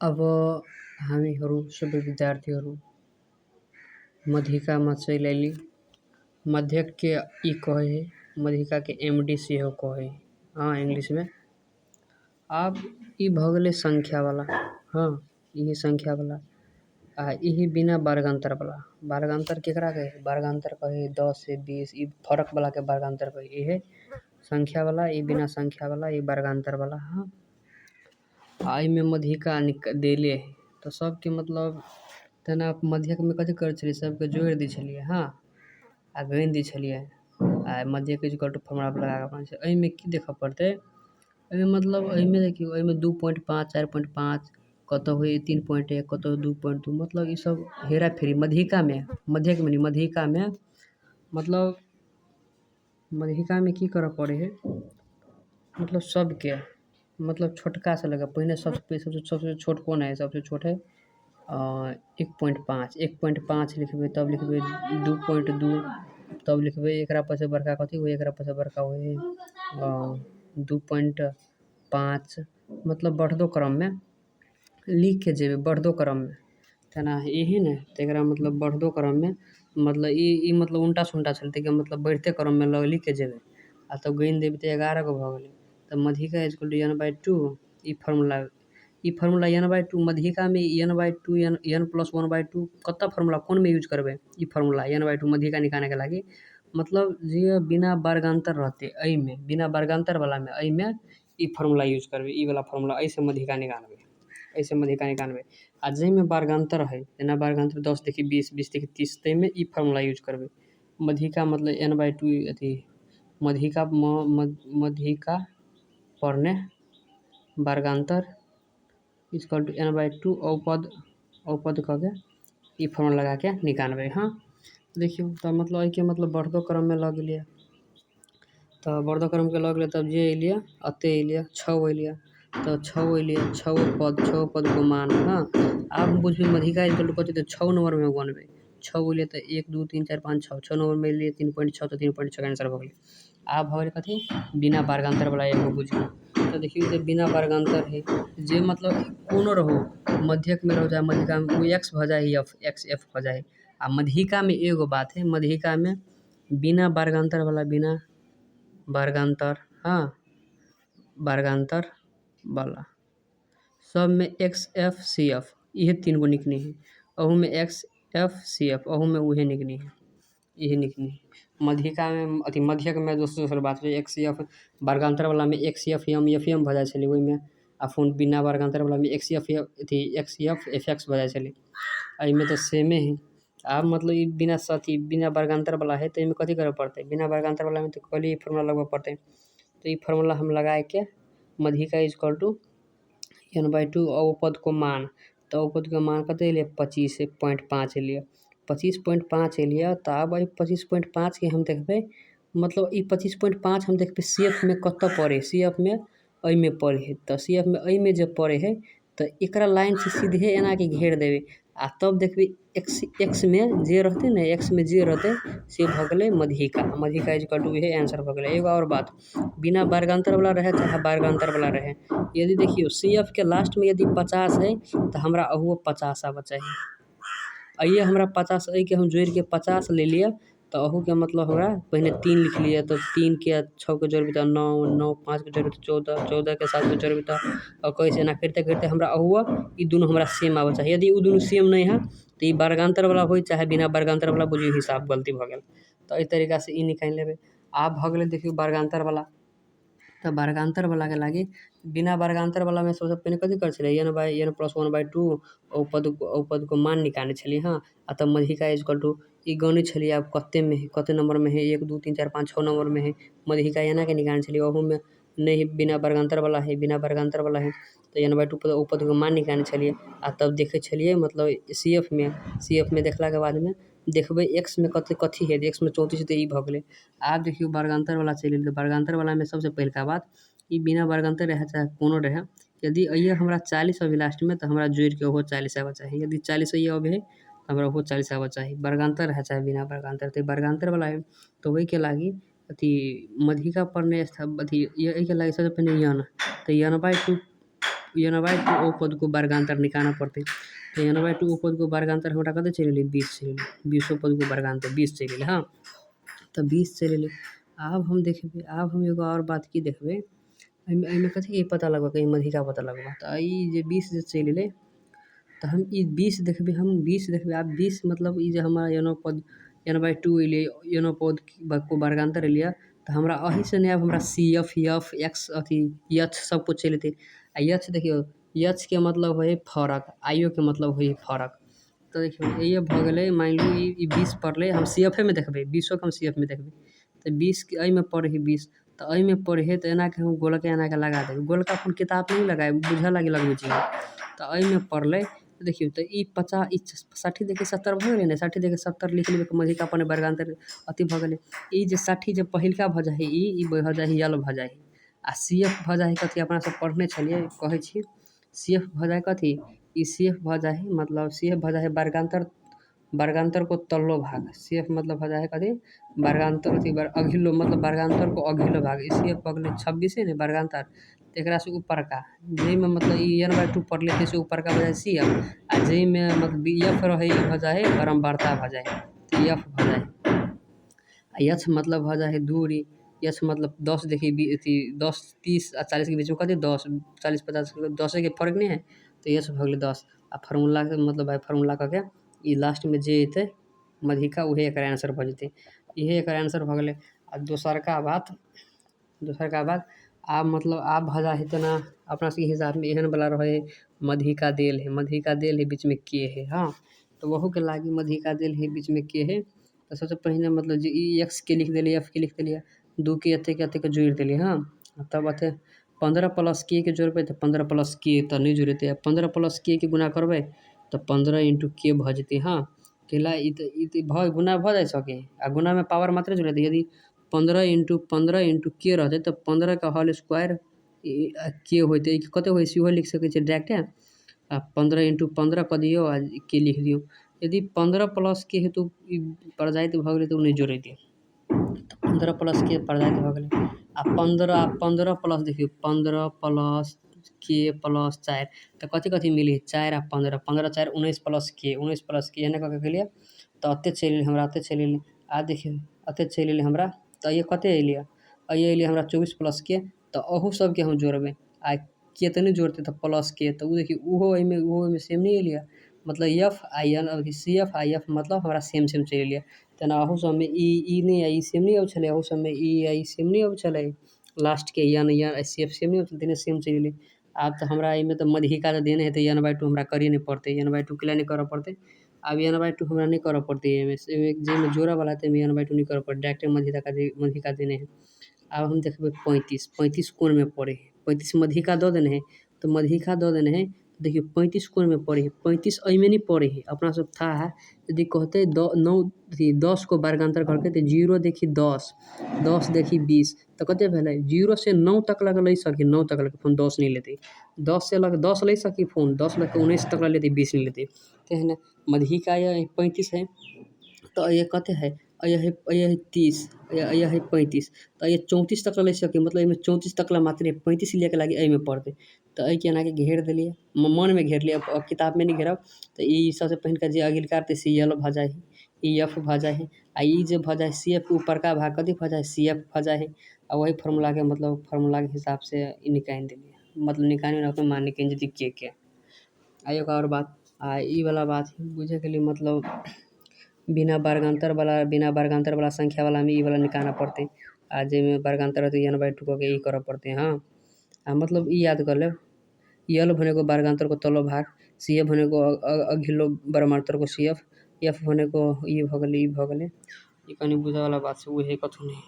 अब हामीहरू सबै विद्यार्थीहरू मध्यिकामा चाहिँ लेली मध्यक के ई कहे मध्यिका के एमडी सेहो कहे इंग्लिश में। अब ई भ गेलै संख्या वाला। यही संख्या वाला आ यही बिना वर्गांतर वाला। वर्गांतर केकरा कहे? वर्गांतर कहे 10 से 20 ई फरक वाला के वर्गांतर कहे। यही संख्या वाला, ई बिना संख्या वाला, ई वर्गांतर वाला। आई में मध्यिका देले है तो सबके मतलब तना मध्यक में कथी कर छलिए सबके जोड़ दी छलिए आ गण दी छलिए आ मध्यक इक्वल टू फॉर्मूला लगा के अपन से। में की देख पड़ते? में मतलब में देखियो में 2.5 4.5 कत हुई 3.1 कत 2.2 मतलब ये सब हेरा फेरी मध्यिका में मध्यक में नहीं मध्यिका में मतलब मध्यिका में की कर पड़े है मतलब सबके मतलब छोटका से लगा पहले सबसे छोट कौन है? सबसे छोट है 1.5 लिखबे तब लिखबे 2.2 तब लिखबे एकरा पर से बड़का कथी हुई एकरा पर से बड़का हुई 2.5 मतलब बढ़दो क्रम में लिख के जेबे बढ़दो क्रम में तना यही न तेरा मतलब बढ़दो क्रम में मतलब ई मतलब उल्टा सुल्टा चलते के मतलब बढ़ते क्रम में लिख के जेबे आ तब गण देबे तो 11 गो भ गेलै। तब मध्यिका इक्वल टू n/2 ई फार्मूला n/2 मध्यिका में n/2 n + 1/2 कत्ता फार्मूला कौन में यूज करबे? ई फार्मूला n/2 मध्यिका निकाले के लागी मतलब जे बिना वर्गांतर रहते आई में बिना वर्गांतर वाला में आई में ई फार्मूला यूज करबे। ई वाला फार्मूला ऐसे मध्यिका निकालबे ऐसे मध्यिका निकालबे आ जे में वर्गांतर है जना वर्गांतर 10 देखी 20 20 देखी 30 ते में ई फार्मूला यूज करबे। मध्यिका मतलब n/2 अथी मध्यिका पढ़ने वर्गांतर इक्वल टू n/2 औपद कह के ई फार्मूला लगा के निकालबे। देखियो तो मतलब आई के मतलब बढ़दो क्रम में लग लिया तो बढ़दो क्रम के लग लिया तब जे अलिए अते अलिए 6 अलिए तो 6 अलिए 6 पद को मान अब बुझबे मध्यिका इक्वल टू कथी तो 6 नंबर में गनबे 6 अलिए तो 1 2 3 4 5 6 नंबर में लिए 3.6 तो 3.6 आंसर भ गेलै। अब भ गेलै कथी बिना वर्गांतर वाला एगो बुझियो तो देखियो बिना वर्गांतर है जे मतलब कोनो रहो मध्यक में रहो चाहे मध्यिका में वो x भ जाए x f भ जाए आ मध्यिका में एगो बात है मध्यिका में बिना वर्गांतर वाला बिना वर्गांतर वर्गांतर वाला सब में x f c f ये 3 गो निकनी है अहू में x f c f अहू में उहे निकनी है यही निकनी मध्यिका में अथी मध्यक में दोसर बात है x f वर्गांतर वाला में x f m भ जाए छले ओइ में आ फोन बिना वर्गांतर वाला में x f अथी x f f x भ जाए छले आई में तो सेमे है। अब मतलब ई बिना सती बिना वर्गांतर वाला है तो इनमें कथी करे पड़ते बिना वर्गांतर वाला में तो कहली फार्मूला लगवा पड़ते तो ये फार्मूला हम लगाए के मध्यिका इक्वल टू n/2 औपद को मान तो औपद के मान कते लिए 25.5 लिए 25.5 लिए तो अब 25.5 के हम देखबे मतलब ई 25.5 हम देखबे CF में कत पड़े CF में आई में पड़े है तो CF में आई में जब पड़े है तो एकरा लाइन से सीधे एना के घेर देबे आ तब देखबे x में जे रहते न x में जे रहते से भ गेलै मध्यिका इक्वल टू ये आंसर भ गेलै। एगो और बात बिना वर्गांतर वाला रहे चाहे वर्गांतर वाला रहे यदि देखियो CF के लास्ट में यदि 50 है तो हमरा अहुओ 50 आवा चाहिए आइए हमरा 50 आई के हम जोड़ के 50 ले लिया तो अहू के मतलब हमरा पहले 3 लिख लिया तो 3 के 6 के जोड़बे तो 9 9 5 के जोड़बे तो 14 14 के 7 के जोड़बे तो और कैसे ना करते करते हमरा अहुआ ई दोनों हमरा सेम आवा चाहिए यदि उ दोनों सेम नहीं है तो ई वर्गांतर वाला होई चाहे बिना वर्गांतर वाला बुझियो हिसाब गलती भ गेल तो ई तरीका से ई निकाल लेबे। आब भ गेलै देखियो वर्गांतर वाला तो वर्गांतर वाला के लागी बिना वर्गांतर वाला में सबसे पहले कथी कर छले n + 1/2 औपद को मान निकाले छलिए आ तब मध्यिका इक्वल टू ई गने छलिए अब कते में है कते नंबर में है 1 2 3 4 5 6 नंबर में है मध्यिका एना के निकाले छलिए ओहू में नहीं बिना वर्गांतर वाला है बिना वर्गांतर वाला है तो n/2 पर औपद को मान निकाले छलिए आ तब देखे छलिए मतलब CF में देखला के बाद में देखबे x में कथी है x में 34 तो ई भ गेलै। आब देखियो वर्गांतर वाला चलि गेलै वर्गांतर वाला में सबसे पहिलका बात ई बिना वर्गांतर रहे चाहे कोनो रहे यदि अइए हमरा 40 अभी लास्ट में तो हमरा जोड़ के ओहो 40 आवा चाहिए यदि 40 अइए अभी है तो हमरा ओहो 40 आवा चाहिए वर्गांतर रहे चाहे बिना वर्गांतर तो वर्गांतर वाला है तो वही के लागी अथी मध्यिका पढ़ने अथी ये के लागी सबसे पहले n तो n/2 टू ओ पद को वर्गांतर निकालना पड़ते। तो टू ओ पद को वर्गांतर हमरा कते चल एलै 20 चल एलै, 20 पद को वर्गांतर 20 चल एलै। हाँ तो 20 चल एलै। आब हम देखबै, आब हम एगो और बात की देखबै, एहिमे कथी के पता लगबा, मधिका पता लगबा। तो ई जे 20 जे चल एलै तो हम ई 20 देखबै, हम 20 देखबै। आब 20 मतलब ई जे हमारा पद टू एलै, पद को वर्गांतर एलिया, तो हमरा अही से नहीं, अब हमरा सी एफ एफ एक्स अथी एच सब कुछ चल एतै। आ एच देखियो, एच के मतलब है फरक, आइयो के मतलब है फरक। तो देखियो ये भ गेलै, मान लू ई 20 पढ़ले, हम सी एफ में देखबै, 20 के हम सी एफ में देखबै। तो 20 के एहि में पढ़े 20, तो एहि में पढ़े तो एना के हम गोलके एना के लगा देबै। गोलका अपन किताब नहीं लगाए, बुझे लागे लगबै चाहिए। तो एहि में पढ़ले देखियो, तो ई 50 60 देखिए 70 भ गेलै ने, 60 देखिए 70 लिख लेबै, मधिका अपन वर्गांतर अथी भ गेलै। ई जे 60 जे पहिलका भ जाइ है, ई भ जाइ है यल भ जाइ है। आ सी एफ भ जाइ है कथी, अपना सब पढ़ने छलिए, कहै छी सी एफ भ जाइ कथी, ई सी एफ भ जाइ है, मतलब सी एफ भ जाइ है वर्गांतर को तल्लो भाग। सी एफ मतलब भ जाइ है कथी, वर्गांतर अथी अघिल्लो, मतलब वर्गांतर को अघिल्लो भाग। सी एफ भ गेलै 26 ने वर्गांतर, एकरा से ऊपर का जेई में मतलब ई टू पढ़ले थे से ऊपर का भ जाइ सी एफ। आ जेई में मतलब एफ रहे ई भ जाइ है बारंबारता भ जाइ है, तो एफ भ जाइ है। एच मतलब भ जाइ है दूरी, एच मतलब 10 देखिए अथी 10 30 आ 40 के बीच में कथी 10 40 50 10 के फर्क नहीं है। तो एच भ गेलै 10। आ फार्मूला के मतलब भाई फार्मूला करके ई लास्ट में जे अतै मधिका उहे एकर आंसर भ जेतै। इहे एकर आंसर भ गेलै। आ दोसरका बात आब मतलब आब भ जाइ है तेना अपना सबके हिसाब में एहन वाला रहे मधिका देल है, मधिका देल है बीच में के है। हाँ तो वहू के लागी मधिका देल है बीच में के है। तो सबसे पहले मतलब जे ई एक्स के लिख देलिए, एफ के लिख देलिए, 2 के अते के जोड़ देलिए। हाँ तब अते 15 प्लस के जोड़बै तो 15 प्लस के तो नहीं जुड़ेतै। 15 प्लस के गुना करबै तो 15 इंटू के भ जेतै। हाँ केला ई गुना भ जाइ सके, आ गुना में पावर मात्रे जुड़ेतै। यदि 15 इंटू के रहतै तो 15 का होल स्क्वायर के होतै, कते होइ सेहो लिख सकै छै डायरेक्टे। आ 15 इंटू 15 कऽ दियौ आ के लिख दियौ। यदि 15 प्लस के हेतु प्रजाति भ गेलै तो नहीं जोड़ेतै। 15 प्लस के प्रजाति भ गेलै। आ 15 प्लस देखियो, 15 प्लस के प्लस 4 तो कथी मिली 4 आ 15, 15 4 19 प्लस के, 19 प्लस के एना कऽ के गेलिए तो अते चलि एलै हमरा, अते चलि एलै। आ देखियो अते चलि एलै हमरा, तो ये कते एलिए, ये एलिए हमरा 24 प्लस के। तो अहू सबके हम जोड़बै, आ के तो नहीं जोड़ते तो प्लस के, तो देखियो उहो एहिमे सेम नहीं एलिए। मतलब एफ आई एन अथी सी एफ आई एफ मतलब हमरा सेम चलि एलिए। तेना अहू सबमे ई नहीं आई सेम नहीं अब छलै, अहू सबमे ई आई सेम नहीं अब छलै। लास्ट के एन सी एफ सेम नहीं अब देने सेम चलि एलै। आब तो हमरा एहिमे तो मधिका तो देने है, तो n/2 हमरा करिए नहीं पड़तै। n/2 के लिए नहीं करऽ पड़तै। अब n/2 हमरा नहीं करऽ पड़तै, जेमे जोड़ा वाला है तेमे n/2 नहीं करऽ पड़तै, डायरेक्ट मधिका देने है। अब हम देखबै 35 कोण में पड़े है, 35 मधिका दऽ देने है। तो मधिका दऽ देने है, देखियो 35 कोण में पड़े है, 35 एहिमे नहीं पड़े है। अपना सब था है यदि कहते 10 को वर्गांतर करके तो 0 देखी 10, 10 देखी 20 तो कते भेलै 0 से 9 तक लग ले सकी, 9 तक लग फोन 10 नहीं लेते। 10 से लग 10 ले सकी फोन, 10 लग 19 तक लेते, 20 नहीं लेते। तेहन मधिका ये 35 है, तो ये कते है, ये है 30, ये है 35, तो ये 34 तक ले सके। मतलब एहिमे 34 तक ला मात्र 35 लिया के लागी एहिमे पढ़ते। तो एहि के एना के घेर देलिए, मन में घेर लिया, अब किताब में नहीं घेरब। तो ई सबसे पहिलका जे अगिलका ते सी एल भ जाइ है, ई एफ भ जाइ है। आ ई जे भ जाइ सी एफ ऊपरका भाग कथी भ जाइ सी एफ भ जाइ है। आ वही फार्मूला के मतलब फार्मूला के हिसाब से ई निकाल देलिए, मतलब निकालने अपन मान निकाल जेतै के। आ एगो और बात, आ ई वाला बात बुझे के लिए मतलब बिना वर्गांतर वाला संख्या वाला में ई वाला निकालना पड़ते। आ जेमे वर्गांतर रहतै n/2 कऽ के ई करऽ पड़तै। हाँ आ मतलब ई याद कर लेब, यल भनेको वर्गांतर को तल्लो भाग, सी एफ भनेको अघिल्लो वर्गांतर को सी एफ, एफ भनेको ई भ गेलै, ई भ गेलै। ई कनी बुझे वाला बात छै, उहे कथु नहीं।